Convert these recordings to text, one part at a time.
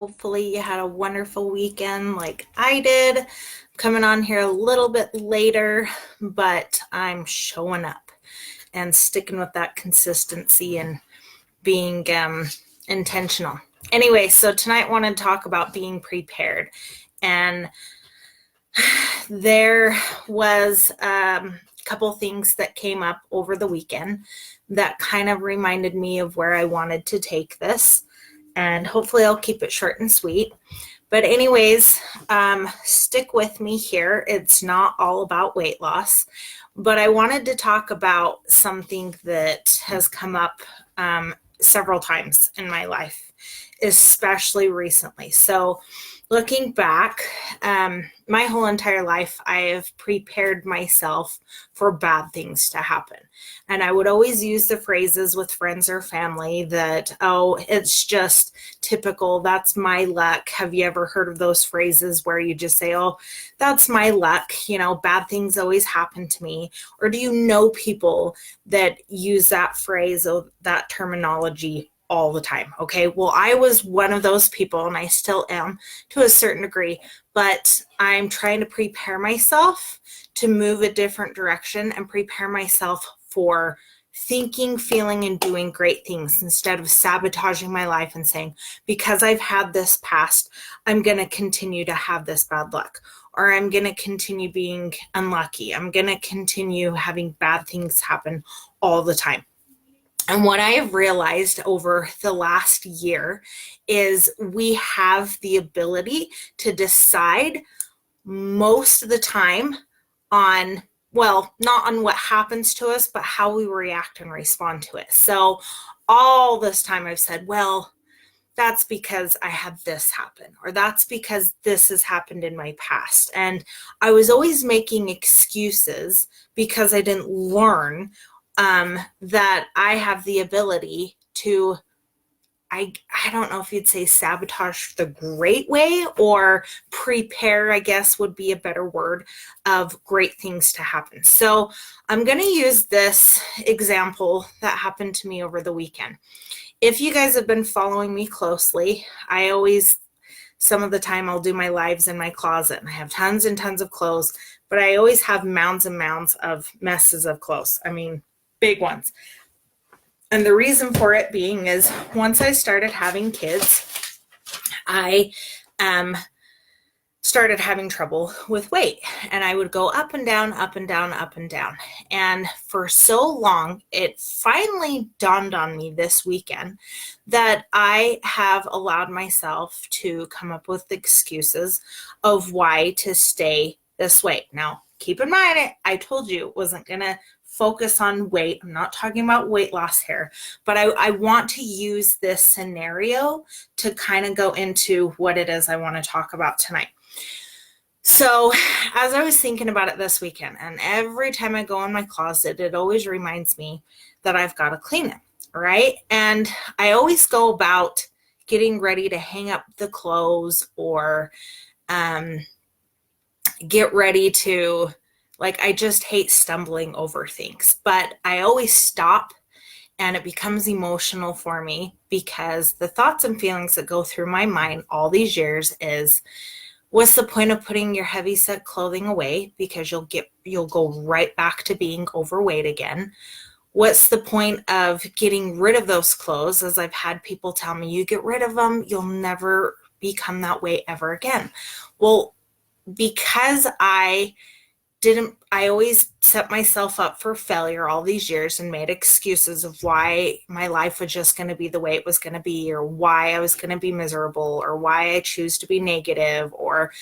Hopefully you had a wonderful weekend like I did. I'm coming on here a little bit later, but I'm showing up and sticking with that consistency and being intentional. Anyway, so tonight I want to talk about being prepared. And there was a couple things that came up over the weekend that kind of reminded me of where I wanted to take this. And hopefully I'll keep it short and sweet. But anyways, stick with me here. It's not all about weight loss, but I wanted to talk about something that has come up several times in my life, especially recently. So looking back, my whole entire life, I have prepared myself for bad things to happen. And I would always use the phrases with friends or family that, oh, it's just typical. That's my luck. Have you ever heard of those phrases where you just say, oh, that's my luck? Bad things always happen to me. Or do you know people that use that phrase or that terminology all the time? Okay, well, I was one of those people, and I still am to a certain degree, but I'm trying to prepare myself to move a different direction and prepare myself for thinking, feeling, and doing great things instead of sabotaging my life and saying, because I've had this past, I'm going to continue to have this bad luck, or I'm going to continue being unlucky. I'm going to continue having bad things happen all the time. And what I have realized over the last year is we have the ability to decide most of the time on, well, not on what happens to us, but how we react and respond to it. So all this time I've said, well, that's because I had this happen, or that's because this has happened in my past. And I was always making excuses because I didn't learn that I have the ability to, I don't know if you'd say sabotage the great way, or prepare, I guess would be a better word, of great things to happen. So I'm going to use this example that happened to me over the weekend. If you guys have been following me closely, some of the time I'll do my lives in my closet, and I have tons and tons of clothes, but I always have mounds and mounds of messes of clothes. I mean, big ones. And the reason for it being is once I started having kids, I started having trouble with weight, and I would go up and down, up and down, up and down. And for so long, it finally dawned on me this weekend that I have allowed myself to come up with excuses of why to stay this way. Now, keep in mind, I told you it wasn't going to focus on weight. I'm not talking about weight loss here, but I want to use this scenario to kind of go into what it is I want to talk about tonight. So as I was thinking about it this weekend, and every time I go in my closet, it always reminds me that I've got to clean it, right? And I always go about getting ready to hang up the clothes, or get ready to, like, I just hate stumbling over things, but I always stop, and it becomes emotional for me because the thoughts and feelings that go through my mind all these years is, what's the point of putting your heavy set clothing away, because you'll go right back to being overweight again? What's the point of getting rid of those clothes? As I've had people tell me, you get rid of them, you'll never become that way ever again. Well, because I always set myself up for failure all these years and made excuses of why my life was just going to be the way it was going to be, or why I was going to be miserable, or why I choose to be negative, or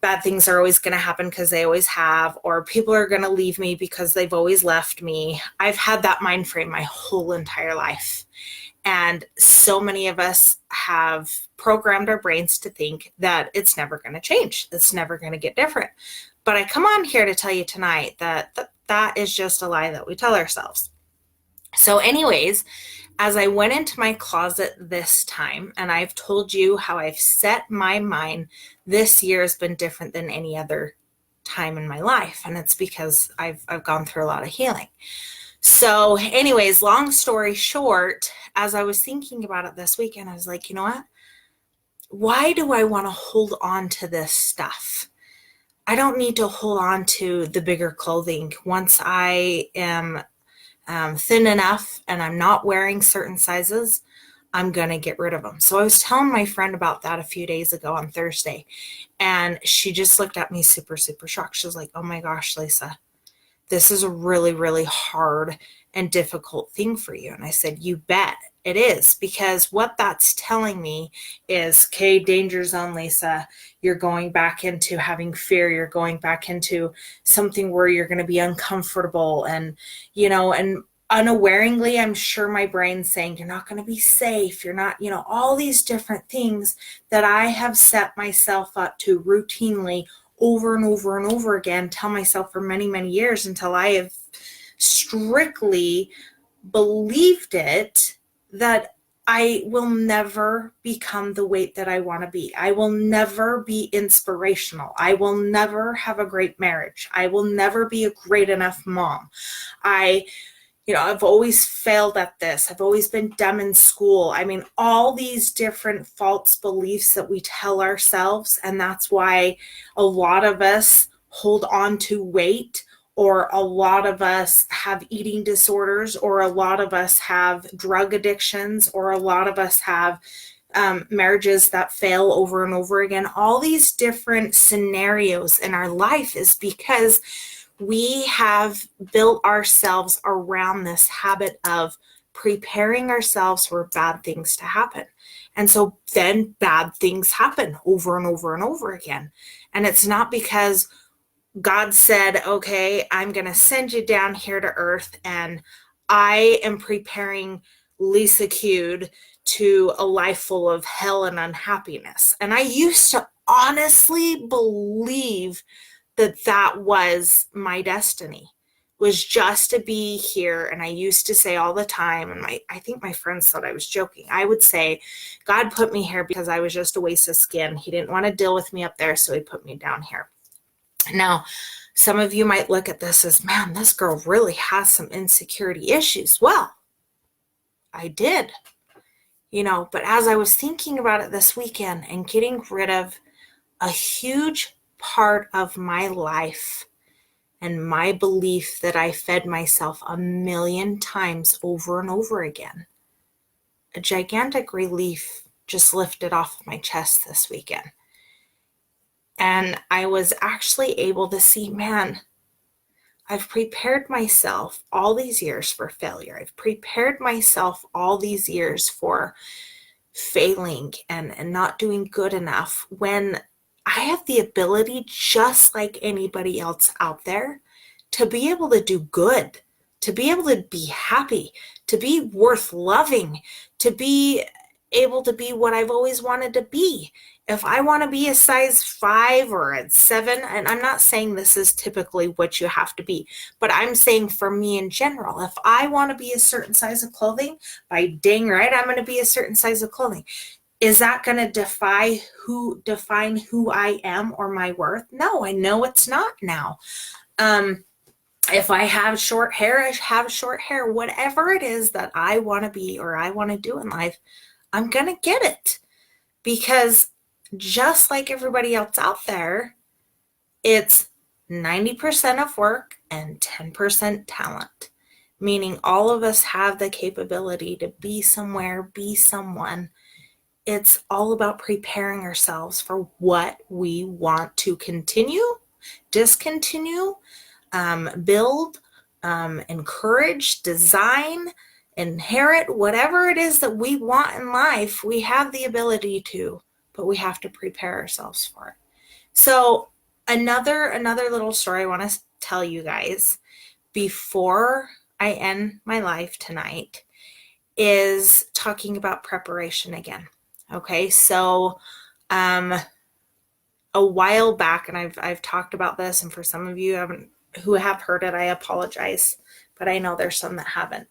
bad things are always going to happen because they always have, or people are going to leave me because they've always left me. I've had that mind frame my whole entire life. And so many of us have programmed our brains to think that it's never going to change. It's never going to get different. But I come on here to tell you tonight that is just a lie that we tell ourselves. So anyways, as I went into my closet this time, and I've told you how I've set my mind, this year has been different than any other time in my life. And it's because I've gone through a lot of healing. So anyways, long story short, as I was thinking about it this weekend, I was like, you know what? why do I want to hold on to this stuff? I don't need to hold on to the bigger clothing. Once I am thin enough and I'm not wearing certain sizes, I'm going to get rid of them. So I was telling my friend about that a few days ago on Thursday, and she just looked at me super, super shocked. She was like, oh my gosh, Lisa, this is a really, really hard and difficult thing for you. And I said, you bet it is, because what that's telling me is, okay, danger zone, Lisa. You're going back into having fear. You're going back into something where you're going to be uncomfortable. And, and unawareingly, I'm sure my brain's saying, you're not going to be safe. You're not, all these different things that I have set myself up to routinely over and over and over again, tell myself for many, many years, until I have strictly believed it, that I will never become the weight that I want to be. I will never be inspirational. I will never have a great marriage. I will never be a great enough mom. I've always failed at this. I've always been dumb in school. I mean, all these different false beliefs that we tell ourselves. And that's why a lot of us hold on to weight, or a lot of us have eating disorders, or a lot of us have drug addictions, or a lot of us have marriages that fail over and over again. All these different scenarios in our life is because we have built ourselves around this habit of preparing ourselves for bad things to happen. And so then bad things happen over and over and over again. And it's not because God said, okay, I'm going to send you down here to earth, and I am preparing Lisa Cude to a life full of hell and unhappiness. And I used to honestly believe that was my destiny, was just to be here. And I used to say all the time, and I think my friends thought I was joking. I would say, God put me here because I was just a waste of skin. He didn't want to deal with me up there, so he put me down here. Now, some of you might look at this as, man, this girl really has some insecurity issues. Well, I did, but as I was thinking about it this weekend and getting rid of a huge part of my life and my belief that I fed myself a million times over and over again, a gigantic relief just lifted off of my chest this weekend. And I was actually able to see, man, I've prepared myself all these years for failure. I've prepared myself all these years for failing and not doing good enough, when I have the ability, just like anybody else out there, to be able to do good, to be able to be happy, to be worth loving, to be able to be what I've always wanted to be. If I want to be a size 5 or a 7, and I'm not saying this is typically what you have to be, but I'm saying for me in general, if I want to be a certain size of clothing, by dang right, I'm going to be a certain size of clothing. Is that going to define who I am or my worth? No, I know it's not now. If I have short hair, I have short hair. Whatever it is that I want to be or I want to do in life, I'm going to get it. Because just like everybody else out there, it's 90% of work and 10% talent. Meaning all of us have the capability to be somewhere, be someone. It's all about preparing ourselves for what we want to continue, discontinue, build, encourage, design, inherit, whatever it is that we want in life. We have the ability to, but we have to prepare ourselves for it. So another little story I want to tell you guys before I end my life tonight is talking about preparation again. Okay, so a while back, and I've talked about this, and for some of you who have heard it, I apologize, but I know there's some that haven't.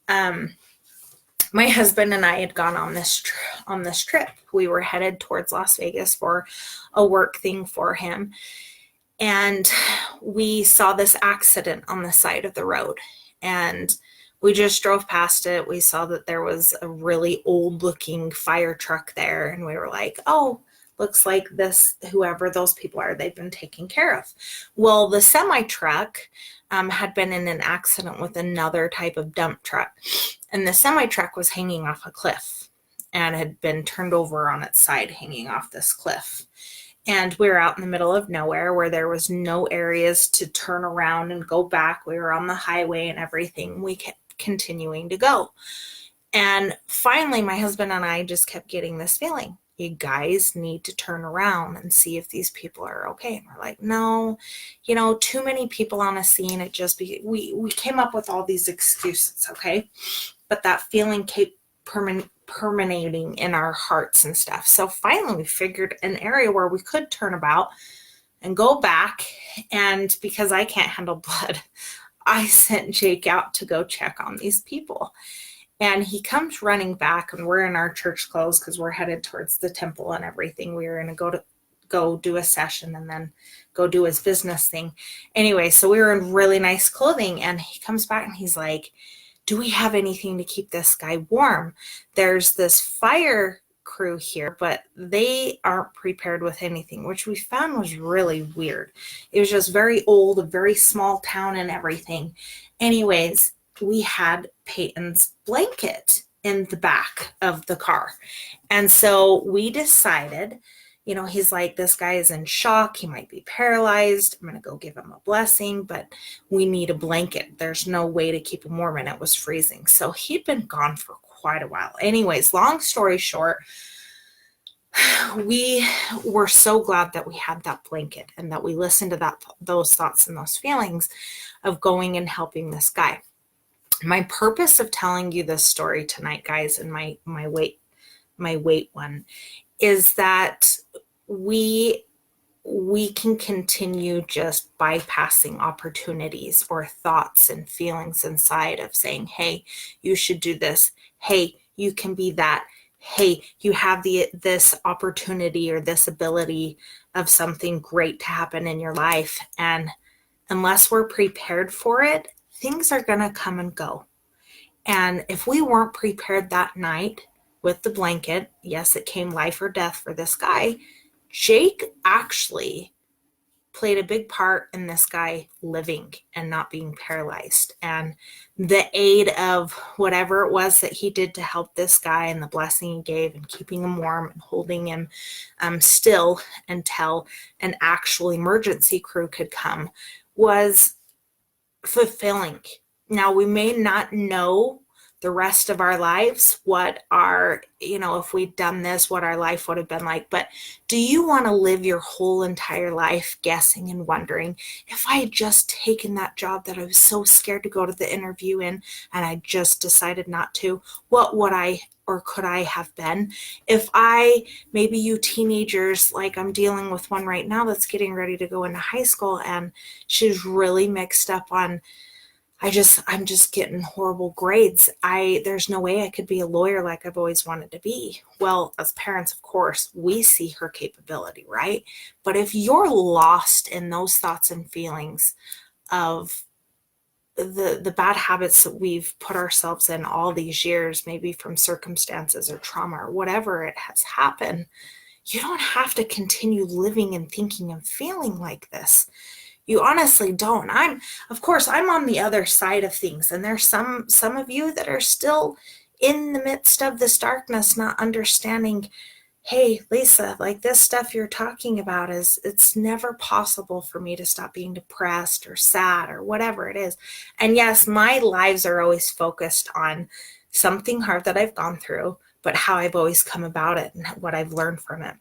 My husband and I had gone on this trip. We were headed towards Las Vegas for a work thing for him, and we saw this accident on the side of the road, and We just drove past it. We saw that there was a really old looking fire truck there. And we were like, oh, looks like this, whoever those people are, they've been taken care of. Well, the semi truck had been in an accident with another type of dump truck. And the semi truck was hanging off a cliff and had been turned over on its side, hanging off this cliff. And we were out in the middle of nowhere where there was no areas to turn around and go back. We were on the highway and everything. We kept continuing to go. And finally, my husband and I just kept getting this feeling. You guys need to turn around and see if these people are okay. And we're like, no, too many people on a scene. We came up with all these excuses, okay? But that feeling kept permeating in our hearts and stuff. So finally we figured an area where we could turn about and go back. And because I can't handle blood, I sent Jake out to go check on these people. And he comes running back, and we're in our church clothes because we're headed towards the temple and everything. We were going to go do a session and then go do his business thing. Anyway, so we were in really nice clothing, and he comes back and he's like, do we have anything to keep this guy warm? There's this fire crew here, but they aren't prepared with anything, which we found was really weird. It was just very old, a very small town and everything. Anyways, we had Peyton's blanket in the back of the car. And so we decided, he's like, this guy is in shock. He might be paralyzed. I'm going to go give him a blessing, but we need a blanket. There's no way to keep him warm, and it was freezing. So he'd been gone for quite a while. Anyways, long story short, we were so glad that we had that blanket and that we listened to those thoughts and those feelings of going and helping this guy. My purpose of telling you this story tonight, guys, and my weight one, is that we can continue just bypassing opportunities or thoughts and feelings inside of saying, hey, you should do this. Hey, you can be that. Hey, you have this opportunity or this ability of something great to happen in your life. And unless we're prepared for it, things are going to come and go. And if we weren't prepared that night with the blanket, yes, it came life or death for this guy. Jake actually played a big part in this guy living and not being paralyzed. And the aid of whatever it was that he did to help this guy and the blessing he gave and keeping him warm and holding him still until an actual emergency crew could come was fulfilling. Now, we may not know the rest of our lives what our, if we'd done this, what our life would have been like. But do you want to live your whole entire life guessing and wondering, if I had just taken that job that I was so scared to go to the interview in and I just decided not to, what would I or could I have been? If maybe you teenagers, like I'm dealing with one right now that's getting ready to go into high school, and she's really mixed up on, I'm just getting horrible grades. There's no way I could be a lawyer like I've always wanted to be. Well, as parents, of course, we see her capability, right? But if you're lost in those thoughts and feelings of the bad habits that we've put ourselves in all these years, maybe from circumstances or trauma or whatever it has happened, you don't have to continue living and thinking and feeling like this. You honestly don't. I'm on the other side of things, and there's some of you that are still in the midst of this darkness, not understanding, hey, Lisa, like this stuff you're talking about it's never possible for me to stop being depressed or sad or whatever it is. And yes, my lives are always focused on something hard that I've gone through, but how I've always come about it and what I've learned from it.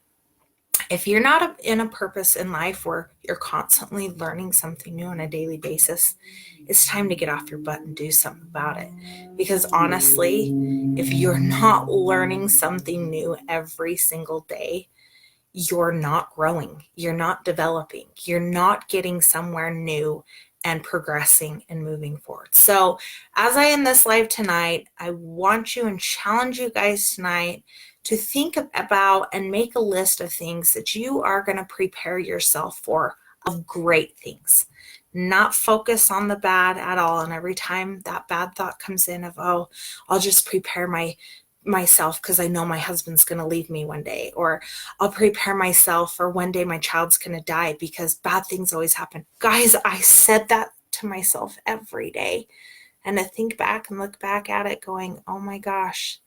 If you're not in a purpose in life where you're constantly learning something new on a daily basis, it's time to get off your butt and do something about it. Because honestly, if you're not learning something new every single day, you're not growing, you're not developing, you're not getting somewhere new and progressing and moving forward. So as I end this live tonight, I want you and challenge you guys tonight to think about and make a list of things that you are going to prepare yourself for of great things, not focus on the bad at all. And every time that bad thought comes in of, oh, I'll just prepare myself because I know my husband's going to leave me one day, or I'll prepare myself for one day my child's going to die because bad things always happen. Guys, I said that to myself every day. And to think back and look back at it going, oh my gosh,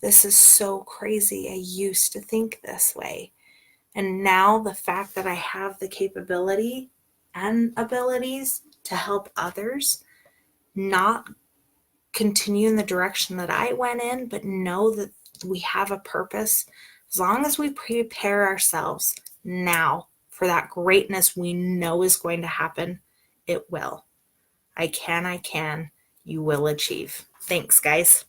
this is so crazy. I used to think this way. And now the fact that I have the capability and abilities to help others not continue in the direction that I went in, but know that we have a purpose. As long as we prepare ourselves now for that greatness we know is going to happen, it will. I can, you will achieve. Thanks, guys.